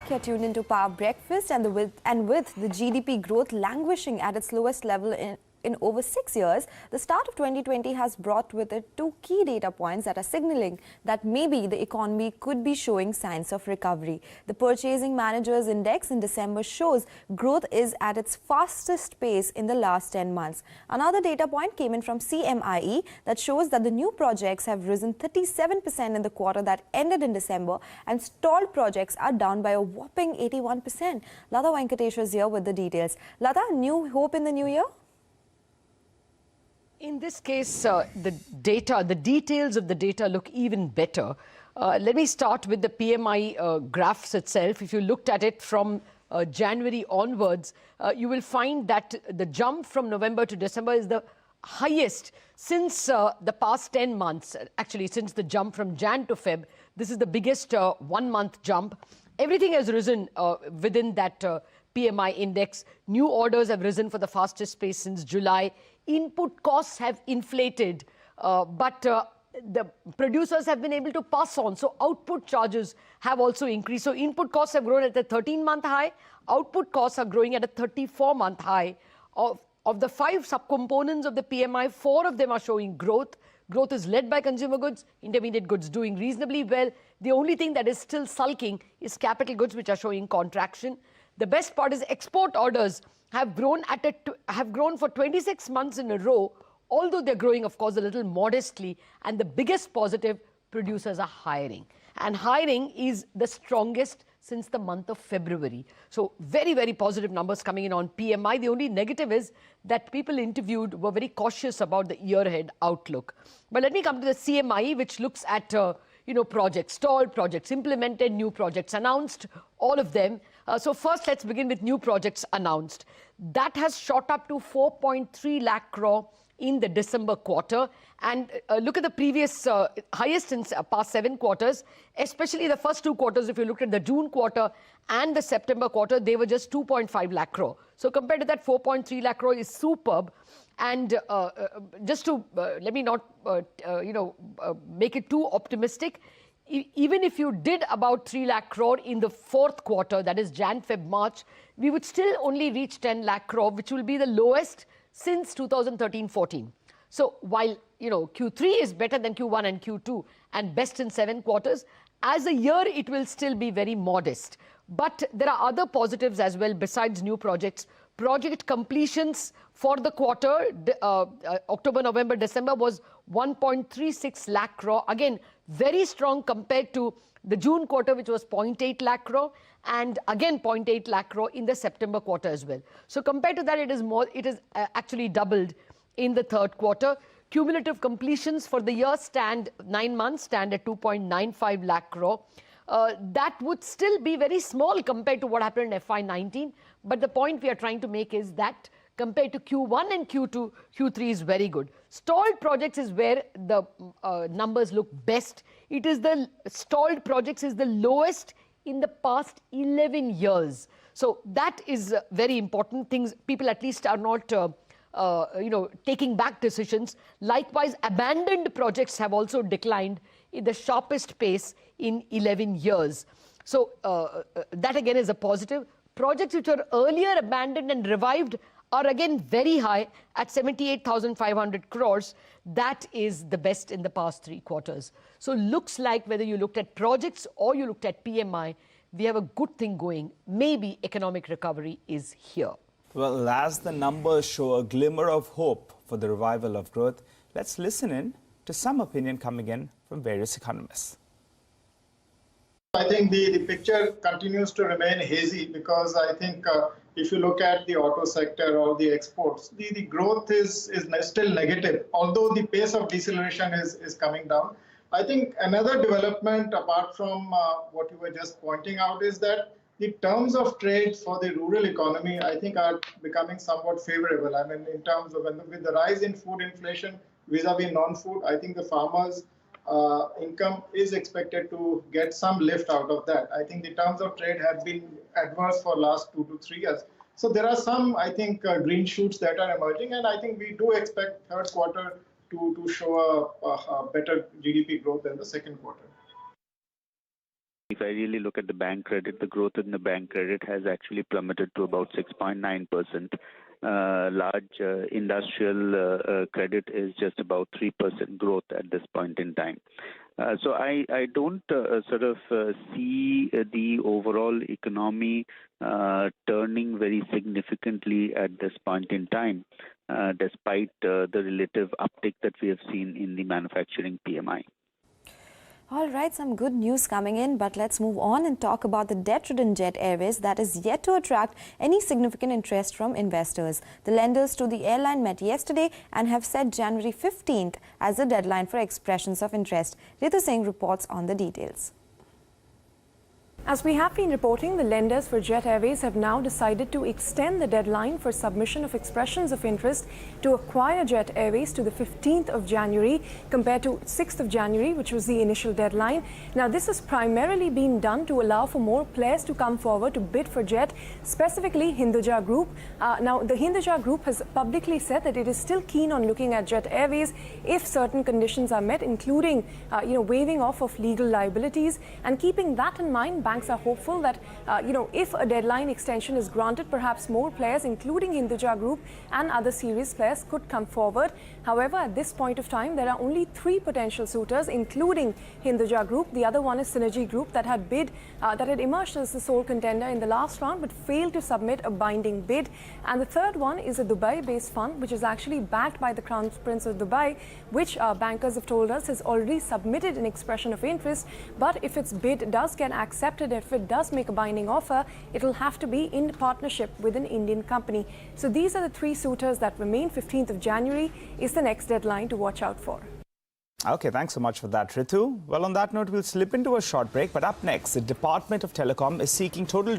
back. You're tuned into Power Breakfast, and with the GDP growth languishing at its lowest level in over 6 years, the start of 2020 has brought with it two key data points that are signaling that maybe the economy could be showing signs of recovery. The Purchasing Managers Index in December shows growth is at its fastest pace in the last 10 months. Another data point came in from CMIE that shows that the new projects have risen 37% in the quarter that ended in December, and stalled projects are down by a whopping 81%. Latha Venkatesh is here with the details. Latha, new hope in the new year? In this case, the details of the data look even better. Let me start with the PMI graphs itself. If you looked at it from January onwards, you will find that the jump from November to December is the highest since the past 10 months. Actually, since the jump from Jan to Feb, this is the biggest 1 month jump. Everything has risen within that PMI index. New orders have risen for the fastest pace since July. Input costs have inflated, but the producers have been able to pass on. So output charges have also increased. So input costs have grown at a 13-month high. Output costs are growing at a 34-month high. Of the 5 subcomponents of the PMI, 4 of them are showing growth. Growth is led by consumer goods, intermediate goods doing reasonably well. The only thing that is still sulking is capital goods, which are showing contraction. The best part is export orders have grown for 26 months in a row, although they're growing, of course, a little modestly. And the biggest positive, producers are hiring. And hiring is the strongest since the month of February. So very, very positive numbers coming in on PMI. The only negative is that people interviewed were very cautious about the year-ahead outlook. But let me come to the CMIE, which looks at projects, stalled projects, implemented, new projects announced, all of them. So first, let's begin with new projects announced. That has shot up to 4.3 lakh crore in the December quarter. And look at the previous highest in past 7 quarters, especially the first 2 quarters. If you look at the June quarter and the September quarter, they were just 2.5 lakh crore. So compared to that, 4.3 lakh crore is superb. And just to let me not make it too optimistic, even if you did about 3 lakh crore in the 4th quarter, that is Jan, Feb, March, we would still only reach 10 lakh crore, which will be the lowest since 2013-14. So while Q3 is better than Q1 and Q2 and best in 7 quarters, as a year it will still be very modest. But there are other positives as well besides new projects. Project completions for the quarter, October, November, December, was 1.36 lakh crore. Again, very strong compared to the June quarter, which was 0.8 lakh crore, and again 0.8 lakh crore in the September quarter as well. So compared to that, it is actually doubled in the 3rd quarter. Cumulative completions for the year 9 months stand at 2.95 lakh crore. That would still be very small compared to what happened in FY19. But the point we are trying to make is that compared to Q1 and Q2, Q3 is very good. Stalled projects is where the numbers look best. It is the stalled projects is the lowest in the past 11 years. So that is very important. People at least are not taking back decisions. Likewise, abandoned projects have also declined in the sharpest pace in 11 years. So that again is a positive. Projects which were earlier abandoned and revived are again very high at 78,500 crores. That is the best in the past 3 quarters. So looks like whether you looked at projects or you looked at PMI, we have a good thing going. Maybe economic recovery is here. Well, as the numbers show a glimmer of hope for the revival of growth, let's listen in to some opinion coming in from various economists. I think the picture continues to remain hazy because I think if you look at the auto sector or the exports, the growth is still negative, although the pace of deceleration is coming down. I think another development apart from what you were just pointing out is that the terms of trade for the rural economy, I think, are becoming somewhat favorable. I mean, in terms of with the rise in food inflation vis-a-vis non-food, I think the farmers' income is expected to get some lift out of that. I think the terms of trade have been adverse for last 2 to 3 years. So there are some, I think, green shoots that are emerging, and I think we do expect 3rd quarter to show a better GDP growth than the 2nd quarter. if I really look at the bank credit, the growth in the bank credit has actually plummeted to about 6.9%. Large industrial credit is just about 3% growth at this point in time. So I don't see the overall economy turning very significantly at this point in time, despite the relative uptick that we have seen in the manufacturing PMI. All right, some good news coming in, but let's move on and talk about the debt-ridden Jet Airways that is yet to attract any significant interest from investors. The lenders to the airline met yesterday and have set January 15th as the deadline for expressions of interest. Latha Singh reports on the details. As we have been reporting, the lenders for Jet Airways have now decided to extend the deadline for submission of expressions of interest to acquire Jet Airways to the 15th of January compared to 6th of January, which was the initial deadline. Now, this has primarily been done to allow for more players to come forward to bid for Jet, specifically Hinduja Group. Now, the Hinduja Group has publicly said that it is still keen on looking at Jet Airways if certain conditions are met, including waiving off of legal liabilities. And keeping that in mind, banks are hopeful that, if a deadline extension is granted, perhaps more players, including Hinduja Group and other serious players, could come forward. However, at this point of time, there are only 3 potential suitors, including Hinduja Group. The other one is Synergy Group that had emerged as the sole contender in the last round, but failed to submit a binding bid. And the third one is a Dubai-based fund, which is actually backed by the Crown Prince of Dubai, which bankers have told us has already submitted an expression of interest. But if its bid does get accepted, if it does make a binding offer, it will have to be in partnership with an Indian company. So these are the 3 suitors that remain. 15th of January is the next deadline to watch out for. Okay, thanks so much for that, Ritu. Well, on that note, we'll slip into a short break. But up next, the Department of Telecom is seeking total